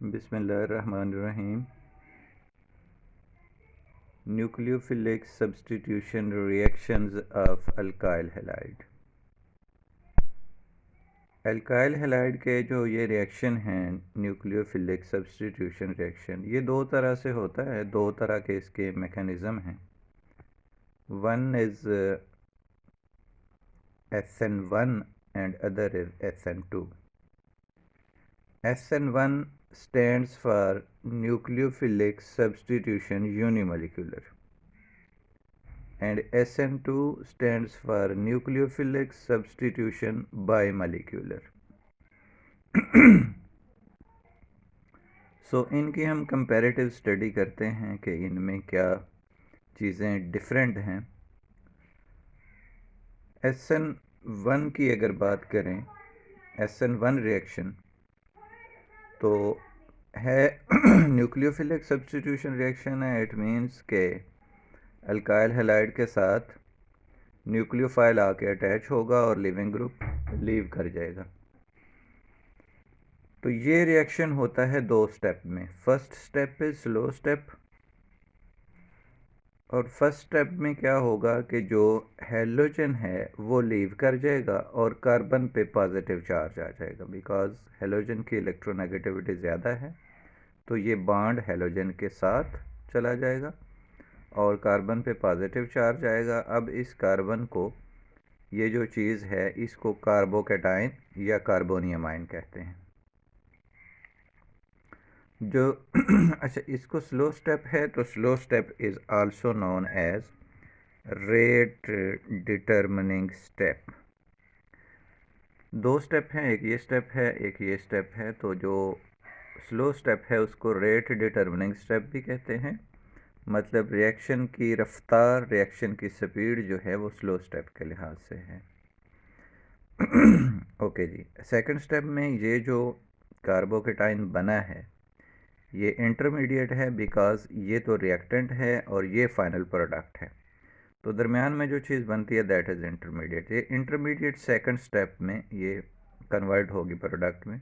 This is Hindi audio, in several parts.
बिस्मिल्लाहिर्रहमानिर्रहीम। Nucleophilic substitution reactions of alkyl halide. Alkyl halide के जो ये रिएक्शन हैं न्यूक्लियोफिलिक सब्स्टिट्यूशन रिएक्शन, ये दो तरह से होता है। दो तरह के इसके मैकेनिज़्म हैं। One is SN1 and other is SN2। SN1 stands for nucleophilic substitution unimolecular and SN2 stands for nucleophilic substitution bimolecular। सो इनकी हम कंपैरेटिव स्टडी करते हैं कि इनमें क्या चीज़ें डिफरेंट हैं। SN1 की अगर बात करें, SN1 रिएक्शन तो है न्यूक्लियोफिलिक सब्स्टिट्यूशन रिएक्शन है। इट मीन्स के अल्काइल हैलाइड के साथ न्यूक्लियोफाइल आके अटैच होगा और लिविंग ग्रुप लीव कर जाएगा। तो ये रिएक्शन होता है दो स्टेप में। First step is slow step, और फर्स्ट स्टेप में क्या होगा कि जो हेलोजन है वो लीव कर जाएगा और कार्बन पे पॉजिटिव चार्ज आ जाएगा। बिकॉज हेलोजन की इलेक्ट्रोनेगेटिविटी ज़्यादा है तो ये बॉन्ड हेलोजन के साथ चला जाएगा और कार्बन पे पॉजिटिव चार्ज आएगा। अब इस कार्बन को, ये जो चीज़ है, इसको कार्बोकैटाइन या कार्बोनियम आयन कहते हैं। जो अच्छा, इसको स्लो स्टेप है तो slow step is also known as rate determining step. दो स्टेप हैं, एक ये स्टेप है एक ये स्टेप है। तो जो स्लो स्टेप है उसको रेट डिटर्मिनिंग स्टेप भी कहते हैं। मतलब रिएक्शन की रफ्तार, रिएक्शन की स्पीड जो है वो स्लो स्टेप के लिहाज से है। ओके जी। सेकंड स्टेप में ये जो कार्बोकेटाइन बना है ये इंटरमीडिएट है, बिकॉज ये तो रिएक्टेंट है और ये फाइनल प्रोडक्ट है। तो दरमियान में जो चीज़ बनती है दैट इज़ इंटरमीडिएट। ये इंटरमीडिएट सेकंड स्टेप में ये कन्वर्ट होगी प्रोडक्ट में।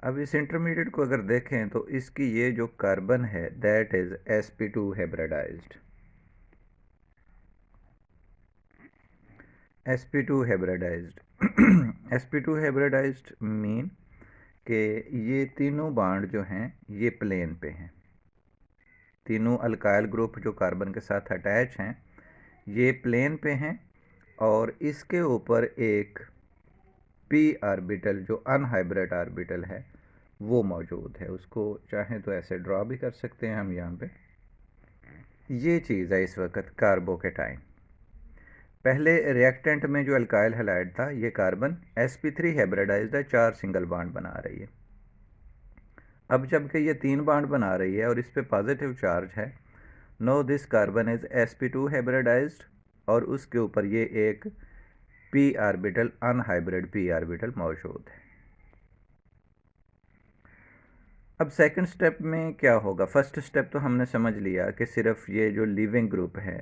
अब इस इंटरमीडिएट को अगर देखें तो इसकी ये जो कार्बन है that is sp2 hybridised. sp2 hybridised sp2 hybridised mean कि ये तीनों बॉन्ड जो हैं ये प्लेन पे हैं। तीनों अल्काइल ग्रुप जो कार्बन के साथ अटैच हैं ये प्लेन पे हैं और इसके ऊपर एक p ऑर्बिटल जो अनहाइब्रिड ऑर्बिटल है वो मौजूद है। उसको चाहें तो ऐसे ड्रॉ भी कर सकते हैं हम यहाँ पे। ये चीज़ है इस वक्त कार्बोकेटाइन। पहले रिएक्टेंट में जो अल्काइल हैलाइड था ये कार्बन sp3 हाइब्रिडाइज्ड है, 4 सिंगल बॉन्ड बना रही है। अब जबकि ये 3 बॉन्ड बना रही है और इस पे पॉजिटिव चार्ज है, no this carbon is sp2 hybridised और उसके ऊपर ये एक p orbital, unhybrid p orbital मौजूद है। अब सेकंड स्टेप में क्या होगा? फर्स्ट स्टेप तो हमने समझ लिया कि सिर्फ ये जो लिविंग ग्रुप है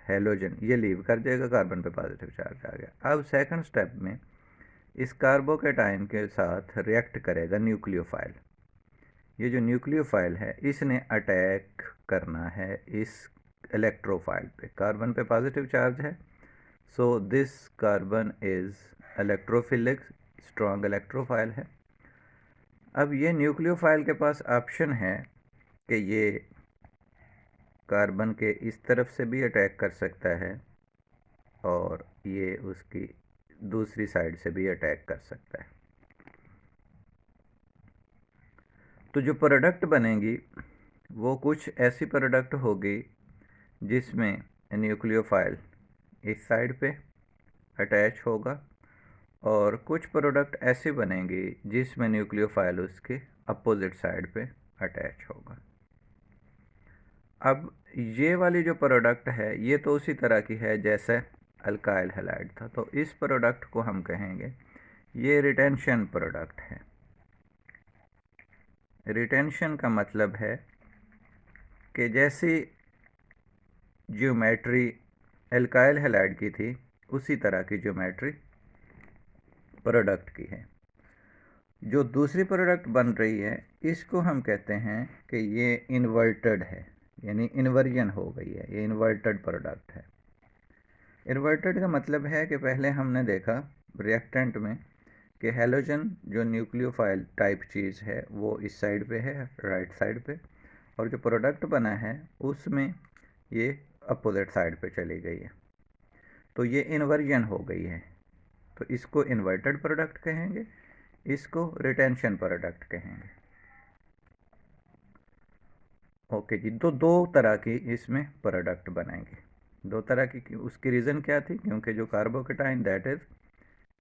हेलोजन ये लीव कर जाएगा, कार्बन पे पॉजिटिव चार्ज आ गया। अब सेकंड स्टेप में इस कार्बोकेटाइन के साथ रिएक्ट करेगा न्यूक्लियोफाइल। ये जो न्यूक्लियोफाइल है इसने अटैक करना है इस इलेक्ट्रोफाइल पे। कार्बन पे पॉजिटिव चार्ज है, so this carbon is electrophilic, strong electrophile है। अब ये न्यूक्लियोफाइल के पास ऑप्शन है कि ये कार्बन के इस तरफ से भी अटैक कर सकता है और ये उसकी दूसरी साइड से भी अटैक कर सकता है। तो जो प्रोडक्ट बनेगी वो कुछ ऐसी प्रोडक्ट होगी जिसमें न्यूक्लियोफाइल इस साइड पे अटैच होगा और कुछ प्रोडक्ट ऐसी बनेंगी जिसमें न्यूक्लियोफाइल उसके अपोजिट साइड पे अटैच होगा। अब ये वाली जो प्रोडक्ट है ये तो उसी तरह की है जैसे अल्काइल हैलाइड था, तो इस प्रोडक्ट को हम कहेंगे ये रिटेंशन प्रोडक्ट है। रिटेंशन का मतलब है कि जैसी ज्योमेट्री अल्काइल हैलाइड की थी उसी तरह की ज्योमेट्री प्रोडक्ट की है। जो दूसरी प्रोडक्ट बन रही है इसको हम कहते हैं कि ये इन्वर्टेड है, यानी इन्वर्जन हो गई है, ये इन्वर्टेड प्रोडक्ट है। इन्वर्टेड का मतलब है कि पहले हमने देखा रिएक्टेंट में कि हैलोजन जो न्यूक्लियोफाइल टाइप चीज़ है वो इस साइड पे है, राइट साइड पे, और जो प्रोडक्ट बना है उसमें ये अपोजिट साइड पे चली गई है, तो ये इन्वर्जन हो गई है। तो इसको इन्वर्टेड प्रोडक्ट कहेंगे, इसको रिटेंशन प्रोडक्ट कहेंगे। ओके जी, तो दो तरह की इसमें प्रोडक्ट बनेंगे, दो तरह की। उसकी रीज़न क्या थी? क्योंकि जो carbocation that is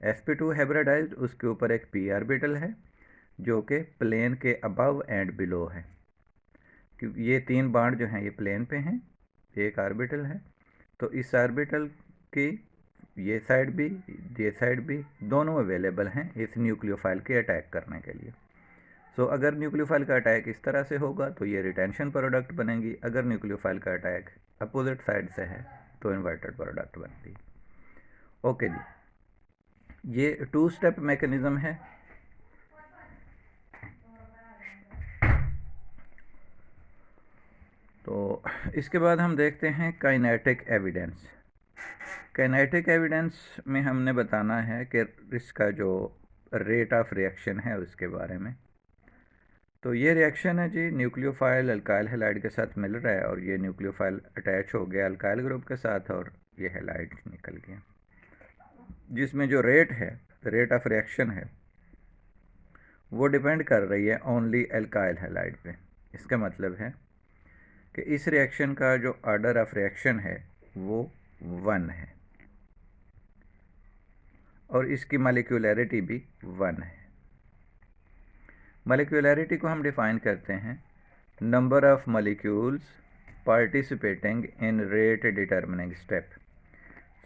sp2 hybridised, उसके ऊपर एक p ऑर्बिटल है जो कि प्लेन के अबव एंड बिलो है, क्योंकि ये तीन बांड जो हैं ये प्लेन पे हैं, एक ऑर्बिटल है, तो इस ऑर्बिटल की ये साइड भी दोनों अवेलेबल हैं इस न्यूक्लियोफाइल के अटैक करने के लिए। सो अगर न्यूक्लियोफाइल का अटैक इस तरह से होगा तो ये रिटेंशन प्रोडक्ट बनेगी, अगर न्यूक्लियोफाइल का अटैक अपोजिट साइड से है तो इन्वर्टेड प्रोडक्ट बनती। ओके जी, ये टू स्टेप मैकेनिज्म है। तो इसके बाद हम देखते हैं काइनेटिक एविडेंस। काइनेटिक एविडेंस में हमने बताना है कि इसका जो रेट ऑफ रिएक्शन है उसके बारे में। तो ये रिएक्शन है जी, न्यूक्लियोफाइल अल्काइल हैलाइड के साथ मिल रहा है और ये न्यूक्लियोफाइल अटैच हो गया अल्काइल ग्रुप के साथ और ये हैलाइड निकल गया, जिसमें जो रेट है, रेट ऑफ रिएक्शन है, वो डिपेंड कर रही है ओनली अल्काइल हैलाइड पे। इसका मतलब है कि इस रिएक्शन का जो ऑर्डर ऑफ रिएक्शन है वो 1 है और इसकी मॉलिक्यूलैरिटी भी 1 है। मॉलिक्यूलैरिटी को हम डिफाइन करते हैं number of molecules participating in rate determining step.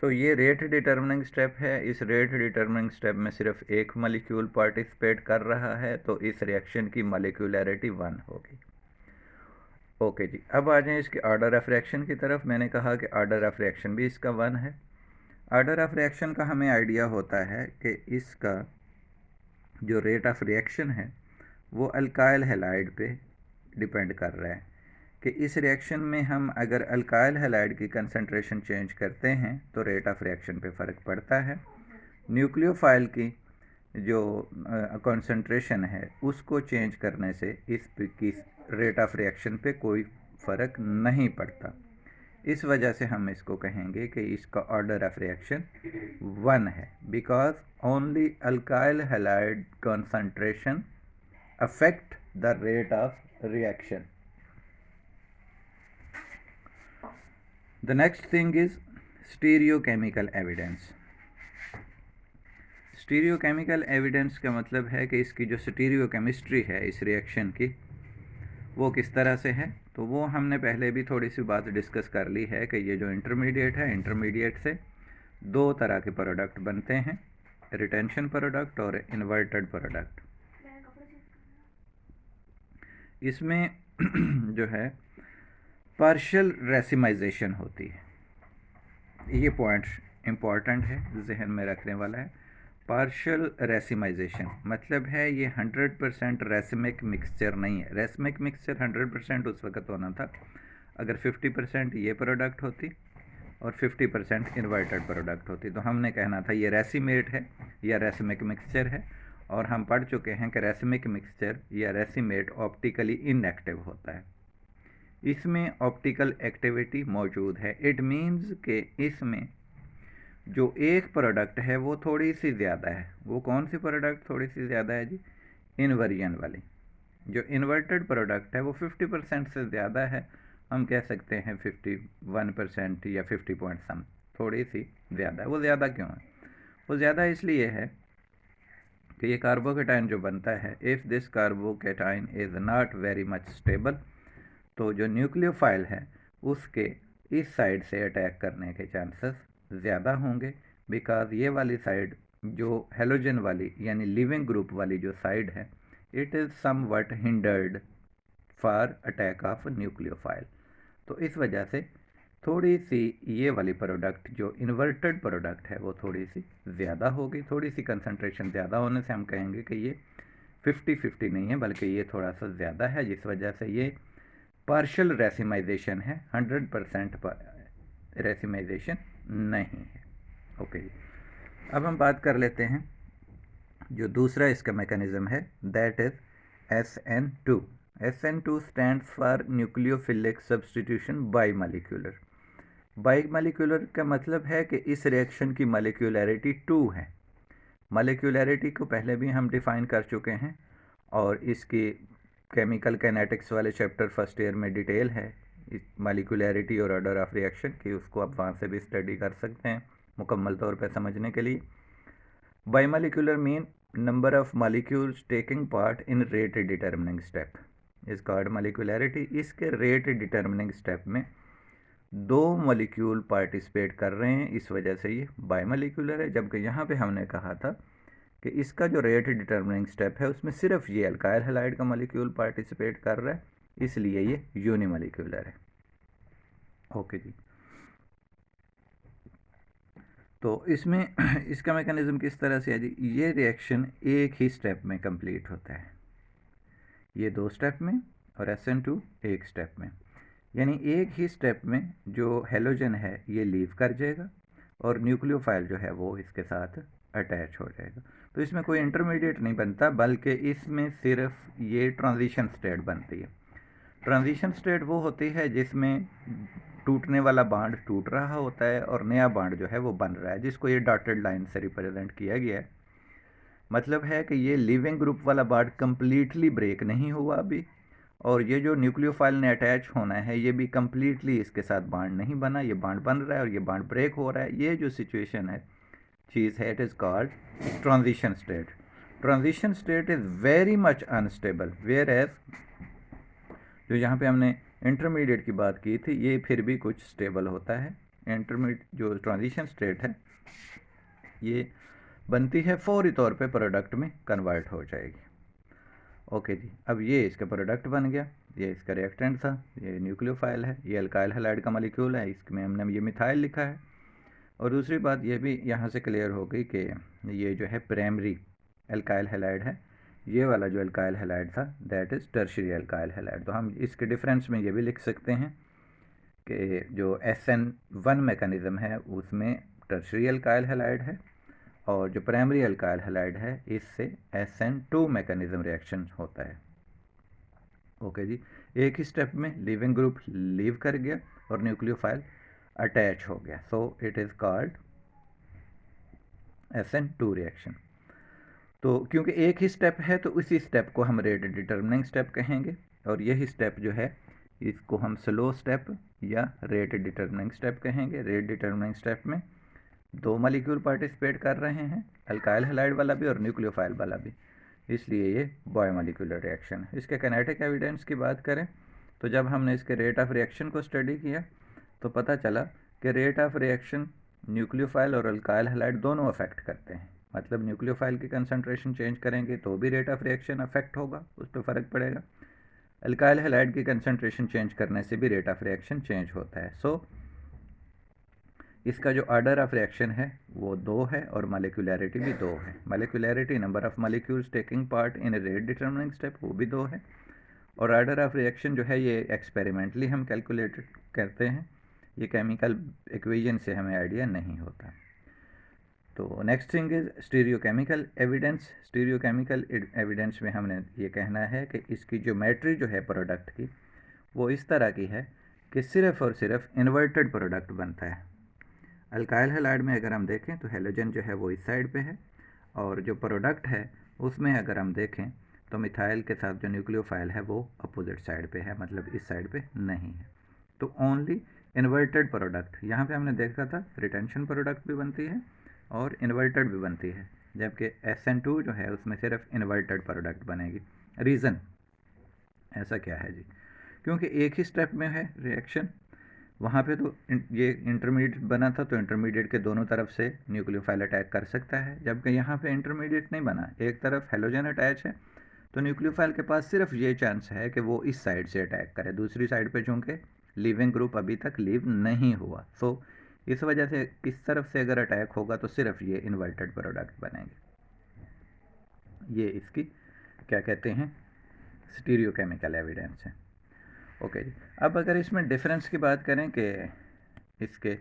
तो ये रेट डिटर्मिनिंग स्टेप है, इस रेट डिटर्मिनिंग स्टेप में सिर्फ एक मॉलिक्यूल पार्टिसिपेट कर रहा है, तो इस रिएक्शन की मॉलिक्यूलैरिटी 1 होगी। ओके जी, अब आ जाएं इसके ऑर्डर ऑफ रिएक्शन की तरफ। मैंने कहा कि ऑर्डर ऑफ रिएक्शन भी इसका 1 है। ऑर्डर ऑफ रिएक्शन का हमें आइडिया होता है कि इसका जो रेट ऑफ रिएक्शन है वो अल्काइल हैलाइड पे डिपेंड कर रहा है कि इस रिएक्शन में हम अगर अल्काइल हैलाइड की कंसंट्रेशन चेंज करते हैं तो रेट ऑफ रिएक्शन पे फ़र्क पड़ता है। न्यूक्लियोफाइल की जो कंसंट्रेशन है उसको चेंज करने से इस की रेट ऑफ रिएक्शन पे कोई फ़र्क नहीं पड़ता। इस वजह से हम इसको कहेंगे कि इसका ऑर्डर ऑफ रिएक्शन 1 है, because only alkyl halide concentration affect the rate of reaction. The next thing is stereochemical evidence. Stereochemical evidence का मतलब है कि इसकी जो स्टीरियोकेमिस्ट्री है इस रिएक्शन की वो किस तरह से है। तो वो हमने पहले भी थोड़ी सी बात डिस्कस कर ली है कि ये जो इंटरमीडिएट है, इंटरमीडिएट से दो तरह के प्रोडक्ट बनते हैं, रिटेंशन प्रोडक्ट और इन्वर्टेड प्रोडक्ट। इसमें जो है पार्शियल रेसिमाइजेशन होती है, ये पॉइंट इम्पॉर्टेंट है, जहन में रखने वाला है। पार्शियल रेसिमाइजेशन मतलब है ये 100% रेसिमिक मिक्सचर नहीं है। रेसिमिक मिक्सचर 100% उस वक्त होना था अगर 50% ये प्रोडक्ट होती और 50% इन्वर्टेड प्रोडक्ट होती, तो हमने कहना था ये रेसिमेट है या रेसिमिक मिक्सचर है। और हम पढ़ चुके हैं कि रेसिमिक मिक्सचर या रेसिमेट ऑप्टिकली इनएक्टिव होता है, इसमें ऑप्टिकल एक्टिविटी मौजूद है। इट मीन्स कि इसमें जो एक प्रोडक्ट है वो थोड़ी सी ज़्यादा है। वो कौन सी प्रोडक्ट थोड़ी सी ज़्यादा है जी? इन्वर्जन वाली। जो इन्वर्टेड प्रोडक्ट है वो 50% से ज़्यादा है, हम कह सकते हैं 51% या 50 पॉइंट सम, थोड़ी सी ज़्यादा है। वो ज़्यादा क्यों है? वो ज़्यादा इसलिए है कि ये कार्बोकेटाइन जो बनता है, if this carbocation is not very much stable, तो जो न्यूक्लियोफाइल है उसके इस साइड से अटैक करने के चांसेस ज़्यादा होंगे, बिकॉज ये वाली साइड जो हेलोजन वाली यानी लिविंग ग्रुप वाली जो साइड है, it is somewhat hindered for attack of nucleophile. तो इस वजह से थोड़ी सी ये वाली प्रोडक्ट जो इन्वर्टेड प्रोडक्ट है वो थोड़ी सी ज़्यादा होगी। थोड़ी सी कंसंट्रेशन ज़्यादा होने से हम कहेंगे कि ये 50-50 नहीं है, बल्कि ये थोड़ा सा ज़्यादा है, जिस वजह से ये पार्शियल रेसिमाइजेशन है, 100% रेसिमाइजेशन नहीं है। ओके जी, अब हम बात कर लेते हैं जो दूसरा इसका मैकेनिज्म है, that is SN2। SN2 stands for nucleophilic substitution bimolecular. Bimolecular का मतलब है कि इस रिएक्शन की मॉलिक्यूलैरिटी 2 है। मॉलिक्यूलैरिटी को पहले भी हम डिफ़ाइन कर चुके हैं और इसकी केमिकल काइनेटिक्स वाले चैप्टर फर्स्ट ईयर में डिटेल है इस मॉलिक्यूलैरिटी और ऑर्डर ऑफ रिएक्शन की, उसको आप वहाँ से भी स्टडी कर सकते हैं मुकम्मल तौर पर समझने के लिए। Bimolecular mean number of molecules taking part in rate determining step is called molecularity. इसके रेट डिटर्मिनिंग स्टेप में 2 मॉलिक्यूल पार्टिसिपेट कर रहे हैं, इस वजह से ये बाईमॉलिक्यूलर है। जबकि यहाँ पे हमने कहा था कि इसका जो रेट डिटर्मिनिंग स्टेप है उसमें सिर्फ ये अल्काइल हैलाइड का मॉलिक्यूल पार्टिसिपेट कर रहा है, इसलिए ये यूनिमॉलिक्यूलर है। ओके जी, तो इसमें इसका मैकेनिज्म किस तरह से है जी, ये रिएक्शन एक ही स्टेप में कंप्लीट होता है, ये 2 स्टेप में और SN2 एक स्टेप में। यानी एक ही स्टेप में जो हेलोजन है ये लीव कर जाएगा और न्यूक्लियोफाइल जो है वो इसके साथ अटैच हो जाएगा। तो इसमें कोई इंटरमीडिएट नहीं बनता, बल्कि इसमें सिर्फ ये ट्रांजिशन स्टेट बनती है। ट्रांजिशन स्टेट वो होती है जिसमें टूटने वाला बांड टूट रहा होता है और नया बांड जो है वो बन रहा है, जिसको ये डॉटेड लाइन से रिप्रेजेंट किया गया है। मतलब है कि ये लिविंग ग्रुप वाला बांड कंप्लीटली ब्रेक नहीं हुआ अभी, और ये जो न्यूक्लियोफाइल ने अटैच होना है ये भी कंप्लीटली इसके साथ बांड नहीं बना, ये बांड बन रहा है और ये बांड ब्रेक हो रहा है। ये जो सिचुएशन है चीज़ है, it is called transition state. Transition state is very much unstable, whereas जो यहाँ पे हमने इंटरमीडिएट की बात की थी ये फिर भी कुछ स्टेबल होता है। इंटरमीडिएट जो ट्रांजिशन स्टेट है ये बनती है फौरी तौर पे प्रोडक्ट में कन्वर्ट हो जाएगी। ओके जी, अब ये इसका प्रोडक्ट बन गया, ये इसका रिएक्टेंट था, ये न्यूक्लियोफाइल है, ये अल्काइल हैलाइड का मॉलिक्यूल है, इसमें हमने ये मिथाइल लिखा है। और दूसरी बात ये भी यहाँ से क्लियर हो गई कि ये जो है प्राइमरी अल्काइल हैलाइड है, ये वाला जो अल्काइल हैलाइड था that is tertiary alkyl halide. तो हम इसके डिफरेंस में ये भी लिख सकते हैं कि जो SN1 मैकेनिज़्म है उसमें टर्शियरी अल्काइल हैलाइड है और जो प्राइमरी अल्काइल हैलाइड है इससे SN2 मैकेनिज़्म रिएक्शन होता है। ओके जी, एक ही स्टेप में लिविंग ग्रुप लीव कर गया और न्यूक्लियोफाइल अटैच हो गया, so it is called SN2 reaction. तो क्योंकि एक ही स्टेप है तो उसी स्टेप को हम रेट डिटर्मिनिंग स्टेप कहेंगे, और यही स्टेप जो है इसको हम स्लो स्टेप या रेट डिटर्मिनिंग स्टेप कहेंगे। रेट डिटर्मिनिंग स्टेप में 2 मॉलिक्यूल पार्टिसिपेट कर रहे हैं, अल्काइल हैलाइड वाला भी और न्यूक्लियोफाइल वाला भी, इसलिए ये बायोमॉलिक्यूलर रिएक्शन है। इसके काइनेटिक एविडेंस की बात करें तो जब हमने इसके रेट ऑफ रिएक्शन को स्टडी किया तो पता चला कि रेट ऑफ रिएक्शन न्यूक्लियोफाइल और अल्काइल हैलाइड दोनों अफेक्ट करते हैं। मतलब न्यूक्लियोफाइल की कंसंट्रेशन चेंज करेंगे तो भी रेट ऑफ रिएक्शन अफेक्ट होगा, उस पर फ़र्क पड़ेगा। अल्काइल हैलाइड की कंसंट्रेशन चेंज करने से भी रेट ऑफ रिएक्शन चेंज होता है। सो इसका जो ऑर्डर ऑफ रिएक्शन है वो 2 है और मॉलिक्यूलैरिटी भी 2 है। Molecularity number of molecules taking part in rate determining step वो भी 2 है, और ऑर्डर ऑफ रिएक्शन जो है ये एक्सपेरिमेंटली हम कैलकुलेट करते हैं, ये केमिकल इक्वेशन से हमें आइडिया नहीं होता। तो next thing is stereochemical evidence. Stereochemical evidence में हमने ये कहना है कि इसकी ज्योमेट्री जो है प्रोडक्ट की वो इस तरह की है कि सिर्फ़ और सिर्फ इन्वर्टेड प्रोडक्ट बनता है। अल्काइल हैलाइड में अगर हम देखें तो हेलोजन जो है वो इस साइड पे है, और जो प्रोडक्ट है उसमें अगर हम देखें तो मिथाइल के साथ जो न्यूक्लियोफाइल है वो अपोजिट साइड पे है, मतलब इस साइड पे नहीं है। तो ओनली इन्वर्टेड प्रोडक्ट, यहाँ पे हमने देखा था रिटेंशन प्रोडक्ट भी बनती है और इन्वर्टेड भी बनती है, जबकि SN2 जो है उसमें सिर्फ इन्वर्टेड प्रोडक्ट बनेगी। रीज़न ऐसा क्या है जी, क्योंकि एक ही स्टेप में है रिएक्शन, वहाँ पे तो ये इंटरमीडिएट बना था तो इंटरमीडिएट के दोनों तरफ से न्यूक्लियोफाइल अटैक कर सकता है, जबकि यहाँ पे इंटरमीडिएट नहीं बना, एक तरफ हेलोजन अटैच है तो न्यूक्लियोफाइल के पास सिर्फ ये चांस है कि वो इस साइड से अटैक करे, दूसरी साइड पे चूँकि लिविंग ग्रुप अभी तक लीव नहीं हुआ। सो इस वजह से इस तरफ से अगर अटैक होगा तो सिर्फ ये इन्वर्टेड प्रोडक्ट बनेंगे। ये इसकी क्या कहते हैं, स्टीरियोकेमिकल एविडेंस है। ओके जी, अब अगर इसमें डिफरेंस की बात करें कि इसके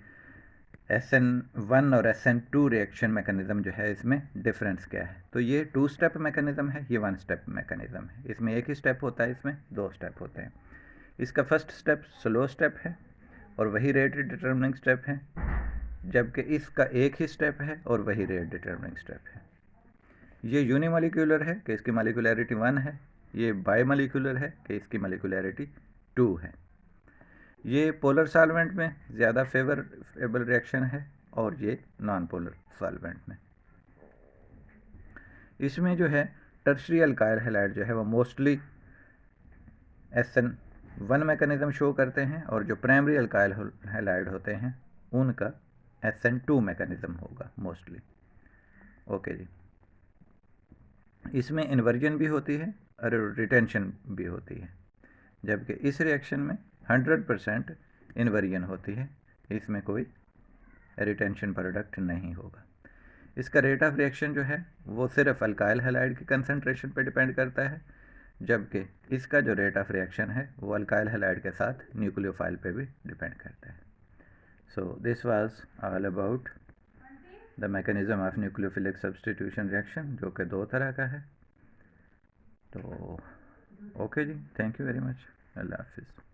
SN1 और SN2 रिएक्शन मैकेनिज़्म जो है, इसमें डिफरेंस क्या है, तो ये 2 स्टेप मैकेनिज़्म है, ये 1 स्टेप मैकेनिज़्म है। इसमें एक ही स्टेप होता है, इसमें 2 स्टेप होते हैं। इसका फर्स्ट स्टेप स्लो स्टेप है और वही रेट डिटरमिनिंग स्टेप है, जबकि इसका एक ही स्टेप है और वही रेट डिटरमिनिंग स्टेप है। ये यूनिमोलिकुलर है कि इसकी मोलिकुलरिटी 1 है, ये बाईमोलिकुलर है कि इसकी मोलिकुलरिटी 2 है। ये पोलर सॉल्वेंट में ज़्यादा फेवरेबल रिएक्शन है और ये नॉन पोलर सॉल्वेंट में। इसमें जो है टर्शरी अल्काइल हैलाइड जो है वो मोस्टली SN1 मैकेनिज़्म शो करते हैं और जो प्राइमरी अल्काइल हैलाइड होते हैं उनका SN2 मैकेनिज़्म होगा मोस्टली। ओके जी, इसमें इन्वर्जन भी होती है और रिटेंशन भी होती है, जबकि इस रिएक्शन में 100% इन्वर्जन होती है, इसमें कोई रिटेंशन प्रोडक्ट नहीं होगा। इसका रेट ऑफ रिएक्शन जो है वो सिर्फ अल्काइल हैलाइड की कंसंट्रेशन पे डिपेंड करता है, जबकि इसका जो रेट ऑफ रिएक्शन है वो अल्काइल हैलाइड के साथ न्यूक्लियोफाइल पे भी डिपेंड करता है। So this was all about the mechanism of nucleophilic substitution reaction, जो कि 2 तरह का है। तो ओके जी, थैंक यू वेरी मच, अल्लाह हाफिज़।